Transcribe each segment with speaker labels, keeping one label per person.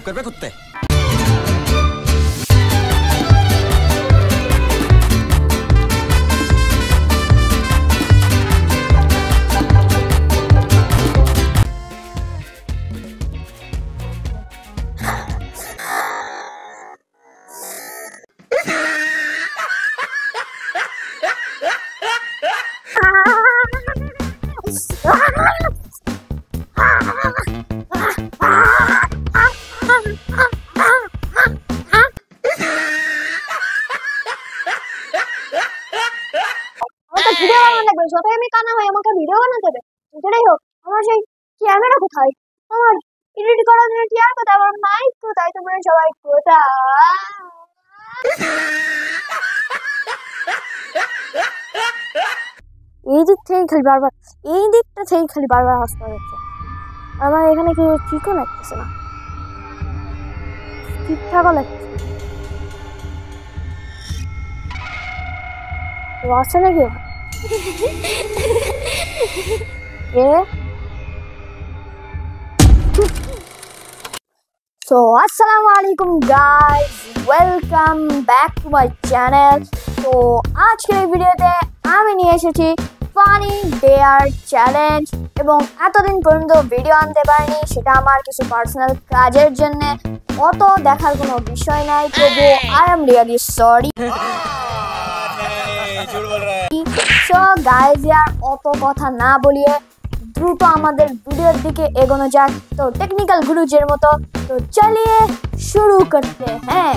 Speaker 1: चुप कर बे कुत्ते।
Speaker 2: ভিডিও বানানো লাগবে, যতই আমি কানা হই আমাকে ভিডিও বানাতে হবে। যেটাই হোক, আমার সেই ক্যামেরা কোথায়, আমার এডিট করার জন্য চেয়ার কোথায়, আমার মাইক কোথায়, তোমরা সবাই কোথায়? এই দিক থেকে খালি বারবার, এই দিকটা থেকে খালি বারবার আসতে হচ্ছে। আমার এখানে কি ঠিকও লাগতেছে না, ঠিকঠাকও লাগছে আছে নাকি? So Assalamualaikum guys, welcome back to my channel. So আজকের এই ভিডিওতে আমি নিয়ে এসেছি ফানি ডেয়ার চ্যালেঞ্জ, এবং এতদিন পর্যন্ত ভিডিও আনতে পারিনি, সেটা আমার কিছু পার্সোনাল কাজের জন্য। অত দেখার কোনো বিষয় নাই, তবু I am really sorry. So guys यार অত কথা না বলিয়ে দ্রুত আমাদের ভিডিওর দিকে এগোনো যাক, তো টেকনিক্যাল গুরুজের মতো। তো চলিয়ে শুরু করতে হ্যাঁ।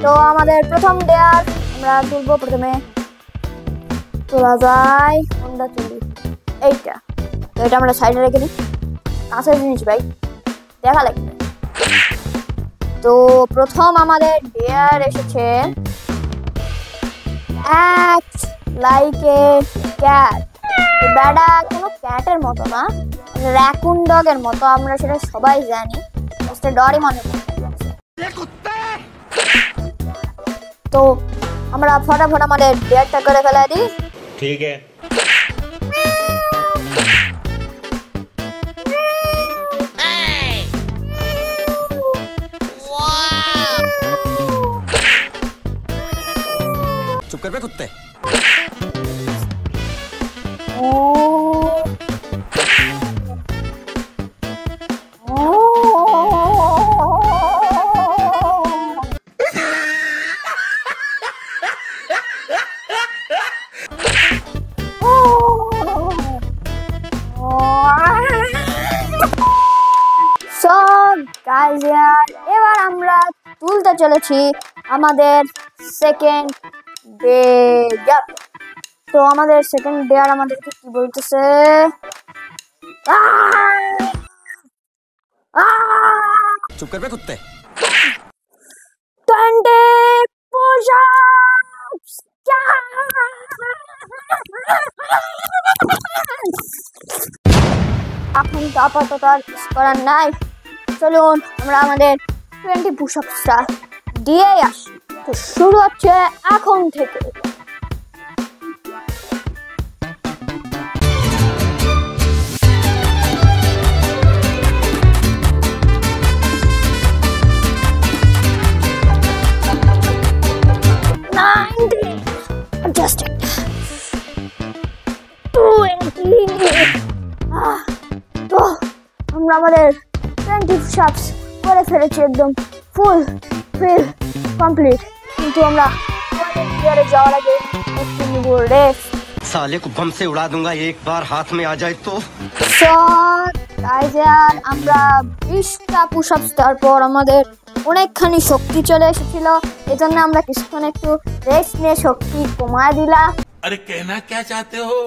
Speaker 2: তো আমাদের প্রথম ডেয়ার আমরা তুলবো, প্রথমে তোলা যায় কোনটা তুলি, এইটা। তো এটা আমরা সাইডে রেখে দিই, কাঁচের জিনিস ভাই দেখা লাগবে। তো প্রথম আমাদের ডেয়ার এসেছে act like a cat। ব্যাডা কোনো ক্যাটের মতো না, র্যাকুন ডগের মতো, আমরা সেটা সবাই জানি, মিস্টার ডরিমন। তো আমরা ফটাফট আমাদের ডেয়ারটা করে ফেলা দিই।
Speaker 1: ঠিক আছে, चुप कर बे कुत्ते।
Speaker 2: So guys यार এবার আমরা তুলতে চলেছি আমাদের সেকেন্ড ডেয়ার। তো আমাদের সেকেন্ড ডেয়ার আমাদেরকে কি বলতেছে,
Speaker 1: चुप कर बे कुत्ते।
Speaker 2: 20 push-ups। এখন তো আপাতত আর কিছু করার নাই, চলুন আমরা আমাদের 20 পুশ-আপসটা দিয়ে আসি। তো শুরু হচ্ছে এখন থেকে। Adjusting 20। তো আমরা আমাদের 20 পুশ-আপস করে ফেলেছি, একদম ফুল ফিল কমপ্লিট। কিন্তু আমরা ডেয়ারে যাওয়ার আগে একটু নিব রেস্ট।
Speaker 1: साले को बम से उड़ा दूंगा एक बार हाथ में आ जाए तो।
Speaker 2: সো গাইজ यार আমরা 20টা পুশ-আপস তারপর আমাদের অনেকখানি শক্তি চলে এসেছিল, এজন্য আমরা কিছুক্ষণ একটু রেস্ট নিয়ে শক্তি কমায় দিলাম।
Speaker 3: अरे कहना क्या चाहते हो?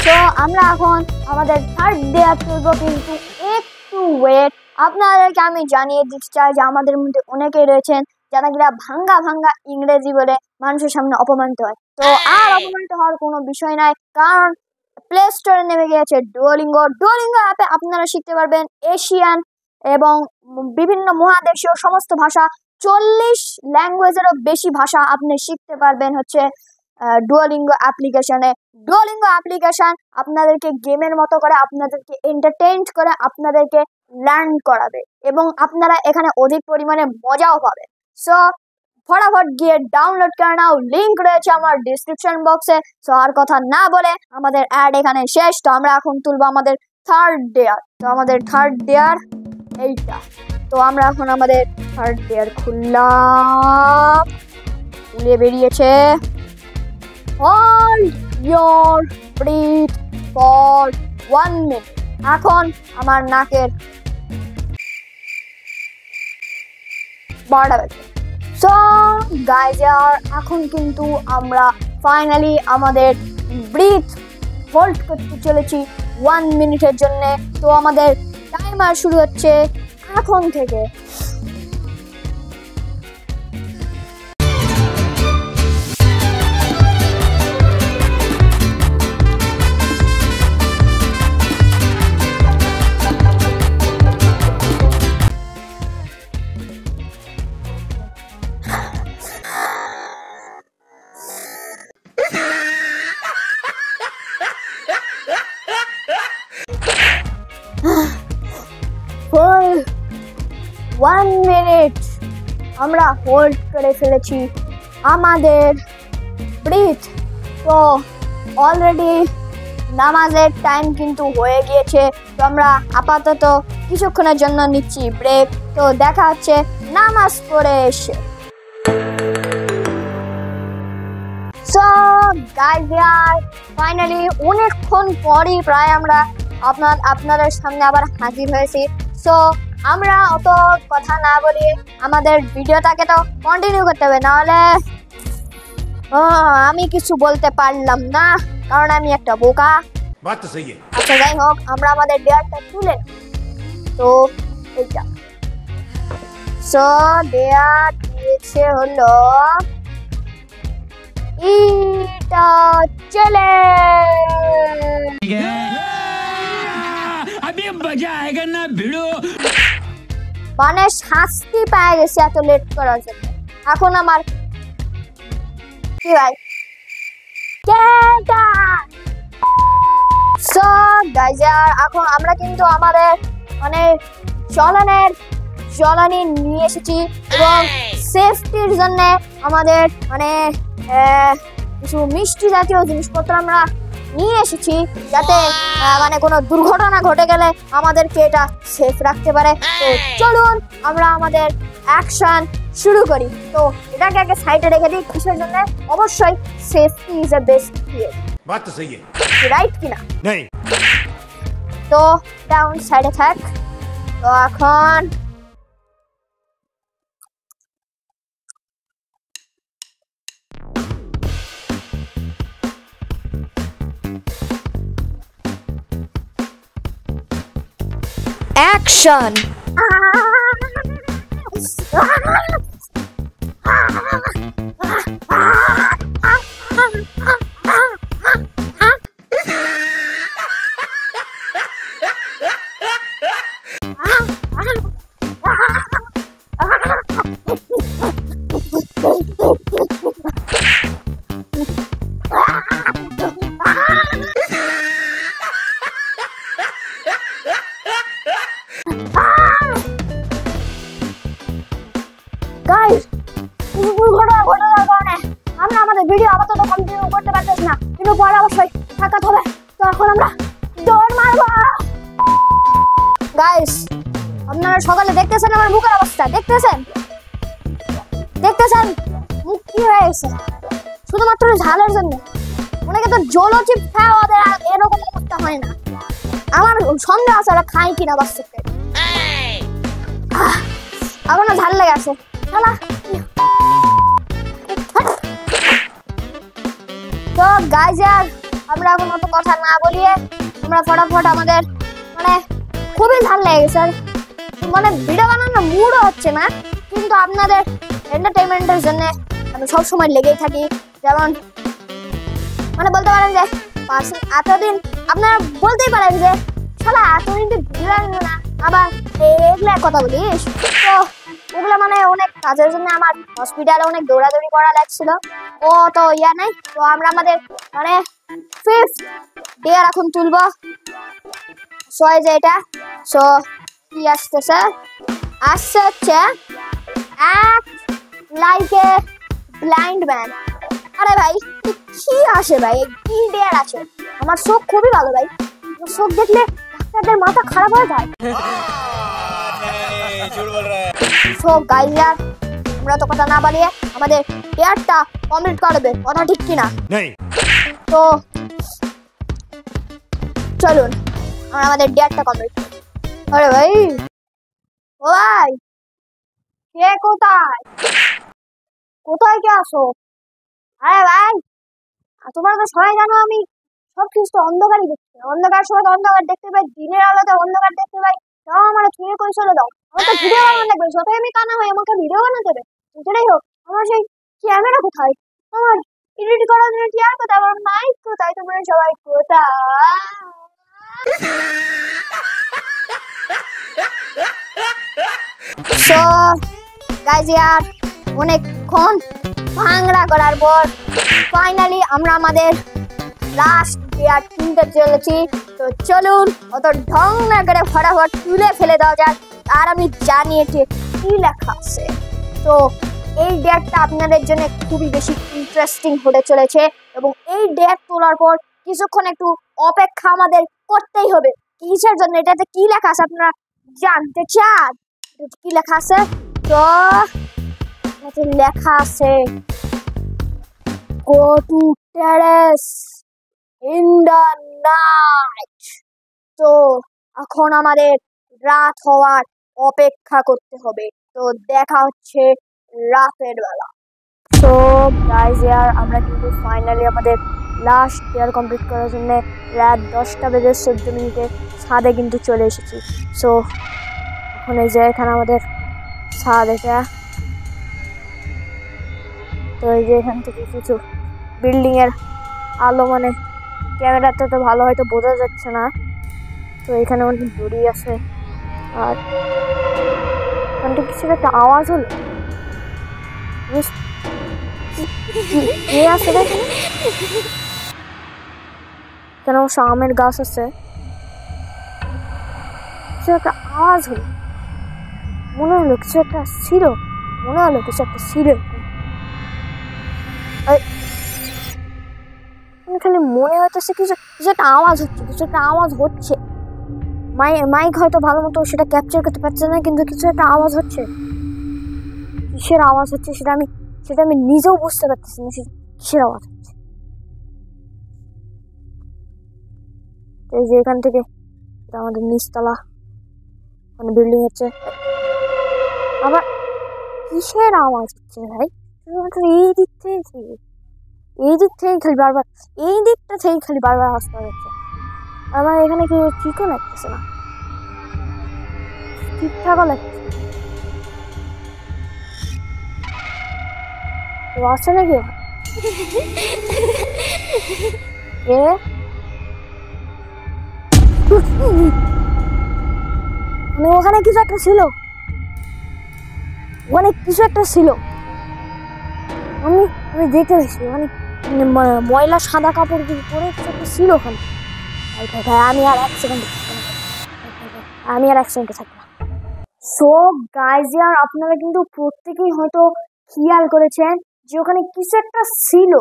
Speaker 2: তো আমরা এখন আমাদের থার্ড ডেয়ার তুলবো, কিন্তু একটু ওয়েট। আপনাদেরকে আমি জানিয়ে দিতে চাই যে আমাদের মধ্যে অনেকেই রয়েছেন যারা কিনা ভাঙ্গা ভাঙ্গা ইংরেজি বলে মানুষের সামনে অপমানিত হয়। তো আর অপমানিত হওয়ার কোনো বিষয় নাই, কারণ প্লে স্টোরে নেমে গিয়েছে ডুওলিঙ্গো। ডুওলিঙ্গো অ্যাপে আপনারা শিখতে পারবেন এশিয়ান এবং বিভিন্ন মহাদেশীয় সমস্ত ভাষা, 40 ল্যাঙ্গুয়েজেরও বেশি ভাষা আপনি শিখতে পারবেন হচ্ছে ডুওলিঙ্গো অ্যাপ্লিকেশনে। ডুওলিঙ্গো অ্যাপ্লিকেশন আপনাদেরকে গেমের মতো করে, আপনাদেরকে এন্টারটেইন করে, আপনাদেরকে লার্ন করাবে এবং আপনারা এখানে অধিক পরিমাণে মজাও পাবেন। সো ফটাফট গিয়ে ডাউনলোড করে নাও, লিংক রয়েছে আমার ডিসক্রিপশন বক্সে। সো আর কথা না বলে আমাদের অ্যাড এখানে শেষ। তো আমরা এখন তুলবো আমাদের থার্ড ডেয়ার। তো আমাদের থার্ড ডেয়ার এইটা। তো আমরা এখন আমাদের থার্ড ডেয়ার খুললাম, খুলে বেরিয়েছে hold your breath for 1 minute. এখন আমার নাকের বাড়াবে। সো গাইজ এখন কিন্তু আমরা ফাইনালি আমাদের ব্রিথ হোল্ড করতে চলেছি 1 মিনিটের জন্য। তো আমাদের টাইমার শুরু হচ্ছে এখন থেকে। For 1 মিনিট আমরা হোল্ড করে ফেলেছি আমাদের ব্রিথ। তো অলরেডি নামাজের টাইম কিন্তু হয়ে গিয়েছে। তো আমরা আপাতত কিছুক্ষণের জন্য নিচ্ছি ব্রেক। তো দেখা হচ্ছে নামাজ পড়ে এসে। সো গাইজ ফাইনালি অনেকক্ষণ পরই প্রায় আমরা আপনাদের সামনে আবার হাজির হয়েছি। সো আমরা অত কথা না বলি আমাদের ভিডিওটাকে তো কন্টিনিউ করতে হবে, নাহলে আমি কিছু বলতে পারলাম না, কারণ আমি একটা বোকা। আচ্ছা যাই হোক, আমরা আমাদের ডেয়ারটা তুলে। তো এইটা সো ডেয়ার দিয়েছে হলো এটা চলে।
Speaker 3: अभी मजा आएगा ना भिड़ो।
Speaker 2: মানে শাস্তি পেয়ে গেছে এত লেট করার জন্য। এখন আমার কি ভাই কেটা। সো গাইজ এখন আমরা কিন্তু আমাদের মানে জ্বালানি নিয়ে এসেছি এবং সেফটির জন্য আমাদের মানে কিছু মিষ্টি জাতীয় জিনিসপত্র আমরা নিয়ে এসেছি, যাতে মানে কোনো দুর্ঘটনা ঘটে গেলে আমাদেরকে এটা সেফ রাখতে পারে। তো চলুন আমরা আমাদের অ্যাকশন শুরু করি। তো এটাকে আগে সাইডে রেখে দিই, কিসের জন্য? অবশ্যই safety is the best fear.
Speaker 3: बात तो सही है।
Speaker 2: রাইট কিনা?
Speaker 3: नहीं।
Speaker 2: তো ডাউন সাইডে থাক। তো এখন অ্যাকশন। গাইস, দুর্ঘটনা ঘটার কারণে আমরা আমাদের ভিডিও আপাতত কন্টিনিউ করতে পারতেছি না, কিন্তু পরে অবশ্যই থাকাতে হবে। তো এখন আমরা দৌড় মারবো। গাইস, আপনারা সকালে দেখতেছেন আমার মুখের অবস্থা, দেখতেছেন মুখ কি হয়ে গেছে শুধুমাত্র ঝালের জন্য। অনেকে তো জলো চিপ খায়, ওদের এরকম অবস্থা হয় না। আমার সন্দেহ আছে ওরা খায় কিনা বাস্তবে। আমার না ঝাল লেগে আছে। তো গাইজ আমরা এখন অত কথা না বলিয়ে আমরা ফটাফট আমাদের মানে খুবই ঝাল লেগে গেছে, মানে ভিডিও বানানোর মুডও হচ্ছে না, কিন্তু আপনাদের এন্টারটেইনমেন্টের জন্য আমি সবসময় লেগেই থাকি। যেমন মানে বলতে পারেন যে এতদিন আপনারা বলতেই পারেন যে শালা এতদিন তো ভিডিও বানানো না, আবার এগুলো কথা বলিস। তো ওগুলো মানে অনেক কাজের জন্য আমার হসপিটালে অনেক দৌড়াদৌড়ি করা লাগছিল, ও তো ইয়া নাই। তো আমরা আমাদের মানে 5th ডেয়ার এখন তুলবো। সো এই যে এটা, সো কি আসতেছে? আসছে হচ্ছে এক লাইক এ ব্লাইন্ড ম্যান। আরে ভাই কি আসে ভাই, কি ডেয়ার আছে? আমার চোখ খুবই ভালো ভাই, আমার চোখ দেখলে ডাক্তারদের মাথা খারাপ হয়ে যায়। সো গাইস यार, আমরা তো কথা না বাড়িয়ে আমাদের ডেয়ারটা কমপ্লিট করবে, কথা ঠিক কিনা?
Speaker 3: नहीं
Speaker 2: তো চলুন আমরা আমাদের ডেয়ারটা কমপ্লিট করি। আরে ভাই, ও ভাই, কে কোথায়? কোথায় কে আসো? আরে ভাই, তোমরা তো সবাই জানো আমি সব কিছু তো অন্ধকারই দেখতে পাই। অন্ধকার সময় তো অন্ধকার দেখতে পাই, দিনের আলোতে অন্ধকার দেখতে পাই। তাও আমার ছুঁয়ে করে চলে দাও, আমার তো ভিডিও বানানো লাগবে। যতই আমি কানা হই আমাকে ভিডিও বানাতে হবে। যেটাই হোক, আমার সেই ক্যামেরা কোথায়? আমার এডিট করার জন্য চেয়ার কোথায়? আমার মাইক কোথায়? তোমরা সবাই কোথায়? সো গাইজ ইয়ার, অনেকক্ষণ ভাঙড়া করার পর ফাইনালি আমরা আমাদের লাস্ট ডেয়ার কিনতে চলেছি। তো চলুন অত ঢং না করে ফটাফট তুলে ফেলে দেওয়া যাক। আর আমি জানি এটি কি লেখা আছে। তো এই ডেয়ারটা আপনাদের জন্য খুবই বেশি ইন্টারেস্টিং হতে চলেছে এবং এই ডেয়ার তোলার পর কিছুক্ষণ একটু অপেক্ষা আমাদের করতেই হবে। কিসের জন্য? এটাতে কি লেখা আছে আপনারা জানতে চান? কি লেখা আছে? তো এটাতে লেখা আছে go to terrace in the night। তো এখন আমাদের রাত হওয়ার অপেক্ষা করতে হবে। তো দেখা হচ্ছে রাতের বেলা। তো গাইজ ইয়ার, আমরা কিন্তু ফাইনালি আমাদের লাস্ট ডেয়ার কমপ্লিট করার জন্য রাত 10:14 ছাদে কিন্তু চলে এসেছি। সো এখন এই যে এখানে আমাদের ছাদ এটা। তো এই যে এখান থেকে কিছু বিল্ডিং এর আলো, মানে ক্যামেরাতে তো ভালো হয়তো বোঝা যাচ্ছে না। তো এখানে অনেক দড়ি আছে আর এখান থেকে কিছু একটা আওয়াজ হলো। কে আছে রে? কেন আমের গাছ আছে, কিছু একটা আওয়াজ হলো। মনে হলো কিছু একটা ছিল, মনে হলো কিছু একটা ছিল। খালি মনে হইতেছে কিছু কিছু একটা আওয়াজ হচ্ছে, কিছু একটা আওয়াজ হচ্ছে। মাইক হয়তো ভালো মতো সেটা ক্যাপচার করতে পারছে না, কিন্তু কিছু একটা আওয়াজ হচ্ছে। কিসের আওয়াজ হচ্ছে সেটা আমি নিজেও বুঝতে পারতেছি না কিসের আওয়াজ হচ্ছে। এই যে এখান থেকে আমাদের নিচতলা, মানে বিল্ডিং হচ্ছে। আবার কিসের আওয়াজ হচ্ছে ভাই? এই দিক থেকে খালি বারবার, এই দিকটা থেকে খালি বারবার আওয়াজ পাওয়া যাচ্ছে। আমার এখানে কি ঠিকও লাগতেছে না, ঠিকঠাকও লাগছে। আছে নাকি ওখানে কিছু একটা ছিল, ওখানে কিছু একটা ছিল। আমি আমি দেখতে পাচ্ছি ওখানে ময়লা সাদা কাপড় পরে কিছু একটা ছিল ওখানে। আমি আর এক সেকেন্ডে থাকবো না। সো গাইজ ইয়ার, আপনারা কিন্তু প্রত্যেকেই হয়তো খেয়াল করেছেন যে ওখানে কিছু একটা ছিল।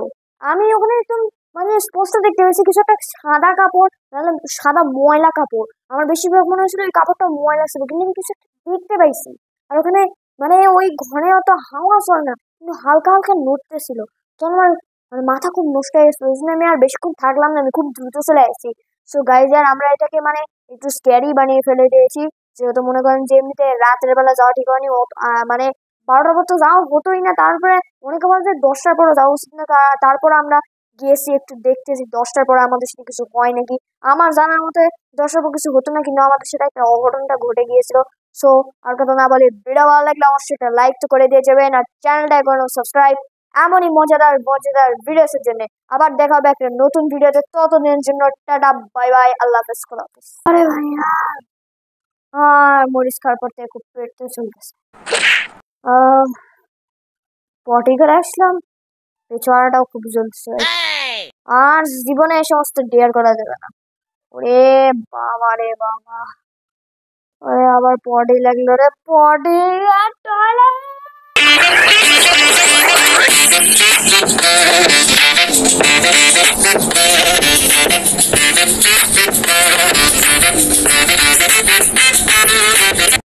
Speaker 2: আমি ওখানে একদম মানে স্পষ্ট দেখতে পেয়েছি কিছু একটা সাদা কাপড়, নাহলে সাদা ময়লা কাপড়। আমার বেশিরভাগ মনে হয়েছিল ওই কাপড়টা ময়লা ছিল, কিন্তু আমি কিছু একটা দেখতে পাইছি। আর ওখানে মানে ওই ঘরে অত হাওয়া চলে না, কিন্তু হালকা হালকা নড়তেছিল। তো আমার মানে মাথা খুব নষ্ট হয়ে গেছিল, ওই জন্য আমি আর বেশিক্ষণ থাকলাম না, আমি খুব দ্রুত চলে আসছি। সো গাইজ ইয়ার, আমরা এটাকে মানে একটু স্ক্যারি বানিয়ে ফেলে দিয়েছি। যেহেতু মনে করেন যে এমনিতে রাতের বেলা যাওয়া ঠিক হয়নি, মানে 12টার পর তো যাওয়া হতোই না। তারপরে অনেকে বলে যে 10টার পরে যাওয়া উচিত না। তারপর আমরা গিয়েছি একটু দেখতেছি 10টার পরে আমাদের সাথে কিছু হয় নাকি। আমার জানার মতে 10টার পর কিছু হতো না, কিন্তু আমাদের সাথে একটা অঘটনটা ঘটে গিয়েছিল। সো আর কথা না বলে, ভিডিও ভালো লাগলে অবশ্যই একটা লাইক তো করে দিয়ে যাবেন, আর চ্যানেলটা এখনো সাবস্ক্রাইব এমনই মজাদার মজাদার ভিডিওসের জন্য। আবার দেখা হবে একটা নতুন ভিডিওতে, ততদিনের জন্য টাটা, বাই বাই, আল্লাহ হাফেজ, খোদা হাফেজ। আরে ভাই আর মরিচ খাওয়ার পর থেকে খুব পেটটা চলতেছে। পটি করে আসলাম, পেছোয়াটাও খুব জ্বলতেছে। আর জীবনে এই সমস্ত ডেয়ার করা যাবে না। ওরে বাবা রে বাবা, ওরে আবার পডি লাগলো রে, পডি আর টয়লেট